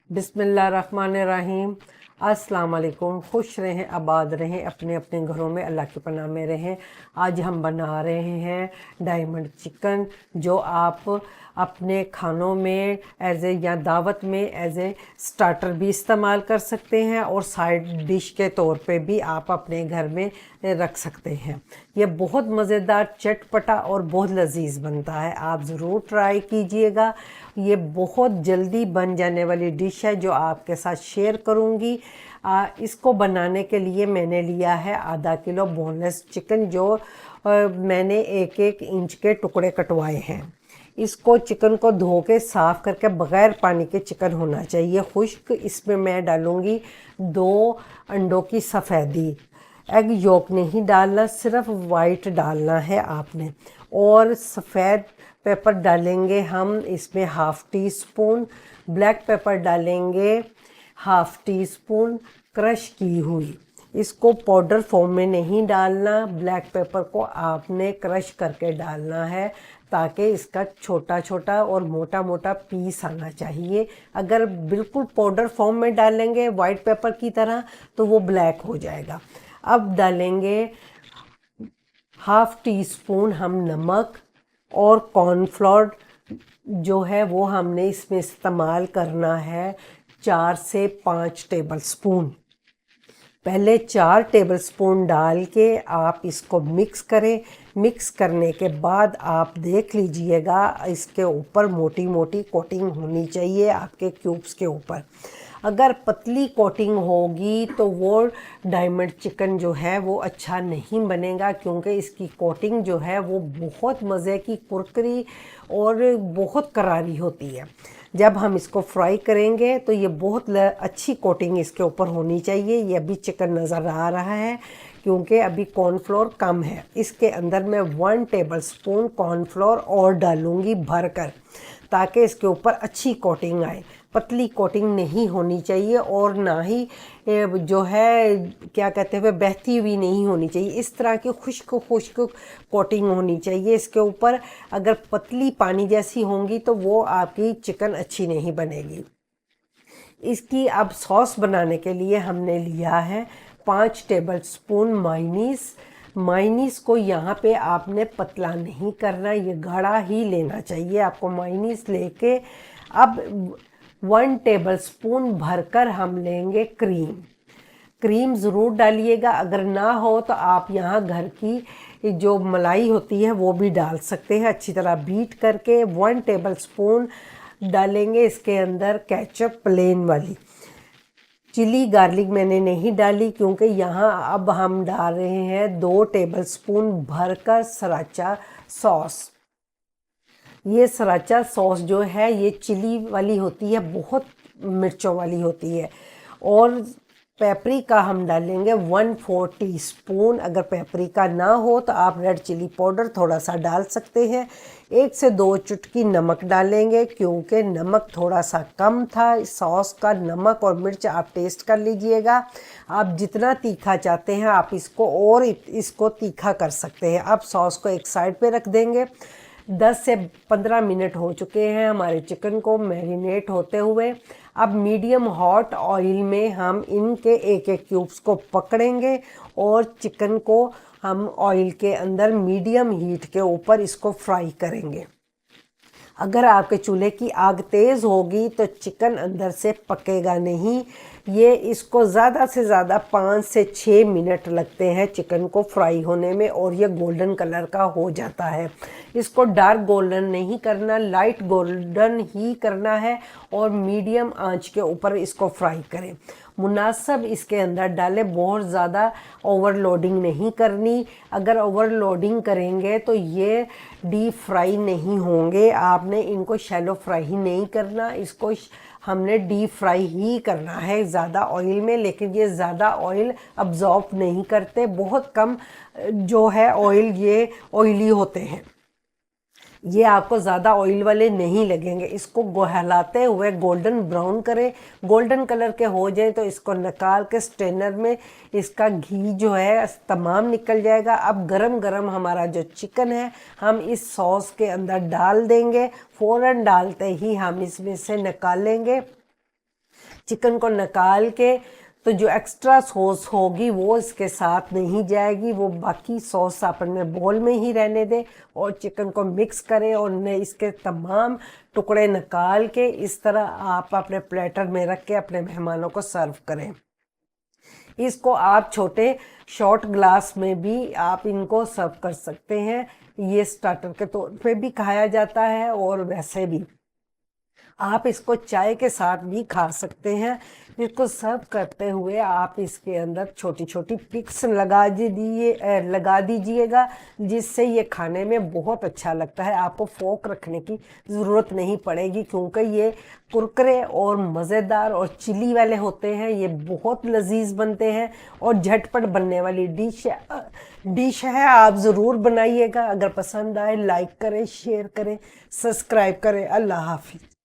बिस्मिल्लाहिर्रहमानिर्रहीम। अस्सलाम वालेकुम। खुश रहें, आबाद रहें, अपने अपने घरों में अल्लाह के पनाह में रहें। आज हम बना रहे हैं डायमंड चिकन, जो आप अपने खानों में या दावत में एज ए स्टार्टर भी इस्तेमाल कर सकते हैं और साइड डिश के तौर पे भी आप अपने घर में रख सकते हैं। ये बहुत मज़ेदार, चटपटा और बहुत लजीज बनता है। आप ज़रूर ट्राई कीजिएगा। ये बहुत जल्दी बन जाने वाली डिश है जो आपके साथ शेयर करूँगी। इसको बनाने के लिए मैंने लिया है आधा किलो बोनलेस चिकन, जो मैंने 1-1 इंच के टुकड़े कटवाए हैं। इसको चिकन को धो के साफ़ करके बग़ैर पानी के चिकन होना चाहिए खुश्क। इसमें मैं डालूँगी 2 अंडों की सफ़ेदी। एग योक नहीं डालना, सिर्फ वाइट डालना है आपने। और सफ़ेद पेपर डालेंगे हम इसमें half tea spoon, black pepper डालेंगे हाफ़ टी स्पून क्रश की हुई। इसको पाउडर फॉर्म में नहीं डालना, ब्लैक पेपर को आपने क्रश करके डालना है ताकि इसका छोटा छोटा और मोटा मोटा पीस आना चाहिए। अगर बिल्कुल पाउडर फॉर्म में डालेंगे वाइट पेपर की तरह तो वो ब्लैक हो जाएगा। अब डालेंगे हाफ़ टी स्पून हम नमक, और कॉर्नफ्लोर जो है वो हमने इसमें इस्तेमाल करना है 4 से 5 टेबल स्पून। पहले 4 टेबल स्पून डाल के आप इसको मिक्स करें। मिक्स करने के बाद आप देख लीजिएगा इसके ऊपर मोटी मोटी कोटिंग होनी चाहिए आपके क्यूब्स के ऊपर। अगर पतली कोटिंग होगी तो वो डायमंड चिकन जो है वो अच्छा नहीं बनेगा, क्योंकि इसकी कोटिंग जो है वो बहुत मज़े की, कुरकुरी और बहुत करारी होती है। जब हम इसको फ्राई करेंगे तो ये बहुत अच्छी कोटिंग इसके ऊपर होनी चाहिए। ये अभी चिकन नज़र आ रहा है क्योंकि अभी कॉर्नफ्लोर कम है। इसके अंदर मैं 1 टेबल स्पून कॉर्नफ्लोर और डालूँगी भरकर, ताकि इसके ऊपर अच्छी कोटिंग आए। पतली कोटिंग नहीं होनी चाहिए और ना ही जो है क्या कहते हैं बहती हुई नहीं होनी चाहिए। इस तरह की खुश्क खुश्क कोटिंग होनी चाहिए इसके ऊपर। अगर पतली पानी जैसी होंगी तो वो आपकी चिकन अच्छी नहीं बनेगी। इसकी अब सॉस बनाने के लिए हमने लिया है 5 टेबल स्पून मायोनीज़। मायोनीज़ को यहाँ पे आपने पतला नहीं करना, ये गाढ़ा ही लेना चाहिए आपको मायोनीज़ लेके। अब 1 टेबल स्पून भरकर हम लेंगे क्रीम। क्रीम ज़रूर डालिएगा, अगर ना हो तो आप यहाँ घर की जो मलाई होती है वो भी डाल सकते हैं। अच्छी तरह बीट करके 1 टेबल स्पून डालेंगे इसके अंदर केचप प्लेन वाली। चिली गार्लिक मैंने नहीं डाली क्योंकि यहाँ अब हम डाल रहे हैं 2 टेबल स्पून भरकर सराचा सॉस। ये सराचा सॉस जो है ये चिली वाली होती है, बहुत मिर्चों वाली होती है। और पेपरिका हम डालेंगे 1/4 टीस्पून। अगर पेपरिका ना हो तो आप रेड चिली पाउडर थोड़ा सा डाल सकते हैं। 1 से 2 चुटकी नमक डालेंगे क्योंकि नमक थोड़ा सा कम था। सॉस का नमक और मिर्च आप टेस्ट कर लीजिएगा। आप जितना तीखा चाहते हैं आप इसको तीखा कर सकते हैं। अब सॉस को एक साइड पे रख देंगे। 10 से 15 मिनट हो चुके हैं हमारे चिकन को मैरिनेट होते हुए। अब मीडियम हॉट ऑयल में हम इनके एक एक क्यूब्स को पकड़ेंगे और चिकन को हम ऑयल के अंदर मीडियम हीट के ऊपर इसको फ्राई करेंगे। अगर आपके चूल्हे की आग तेज़ होगी तो चिकन अंदर से पकेगा नहीं। ये इसको ज़्यादा से ज़्यादा 5 से 6 मिनट लगते हैं चिकन को फ्राई होने में और ये गोल्डन कलर का हो जाता है। इसको डार्क गोल्डन नहीं करना, लाइट गोल्डन ही करना है और मीडियम आंच के ऊपर इसको फ्राई करें। मुनासिब इसके अंदर डालें, बहुत ज़्यादा ओवरलोडिंग नहीं करनी। अगर ओवरलोडिंग करेंगे तो ये डीप फ्राई नहीं होंगे। आपने इनको शैलो फ्राई ही नहीं करना, इसको हमने डीप फ्राई ही करना है ज़्यादा ऑयल में। लेकिन ये ज़्यादा ऑयल अब्जॉर्ब नहीं करते, बहुत कम जो है ऑयल ये ऑयली होते हैं। ये आपको ज़्यादा ऑयल वाले नहीं लगेंगे। इसको हिलाते हुए गोल्डन ब्राउन करें। गोल्डन कलर के हो जाए तो इसको निकाल के स्ट्रेनर में इसका घी जो है तमाम निकल जाएगा। अब गरम गरम हमारा जो चिकन है हम इस सॉस के अंदर डाल देंगे। फ़ौरन डालते ही हम इसमें से निकालेंगे चिकन को निकाल के तो जो एक्स्ट्रा सॉस होगी वो इसके साथ नहीं जाएगी, वो बाकी सॉस अपन में बोल में ही रहने दें और चिकन को मिक्स करें और इसके तमाम टुकड़े निकाल के इस तरह आप अपने प्लेटर में रख के अपने मेहमानों को सर्व करें। इसको आप छोटे शॉर्ट ग्लास में भी आप इनको सर्व कर सकते हैं। ये स्टार्टर के तौर पे भी खाया जाता है और वैसे भी आप इसको चाय के साथ भी खा सकते हैं। इसको सर्व करते हुए आप इसके अंदर छोटी छोटी पिक्स लगा दीजिएगा, जिससे ये खाने में बहुत अच्छा लगता है। आपको फोक रखने की ज़रूरत नहीं पड़ेगी क्योंकि ये कुरकुरे और मज़ेदार और चिली वाले होते हैं। ये बहुत लजीज बनते हैं और झटपट बनने वाली डिश है। आप ज़रूर बनाइएगा। अगर पसंद आए लाइक करें, शेयर करें, सब्सक्राइब करें। अल्लाह हाफिज़।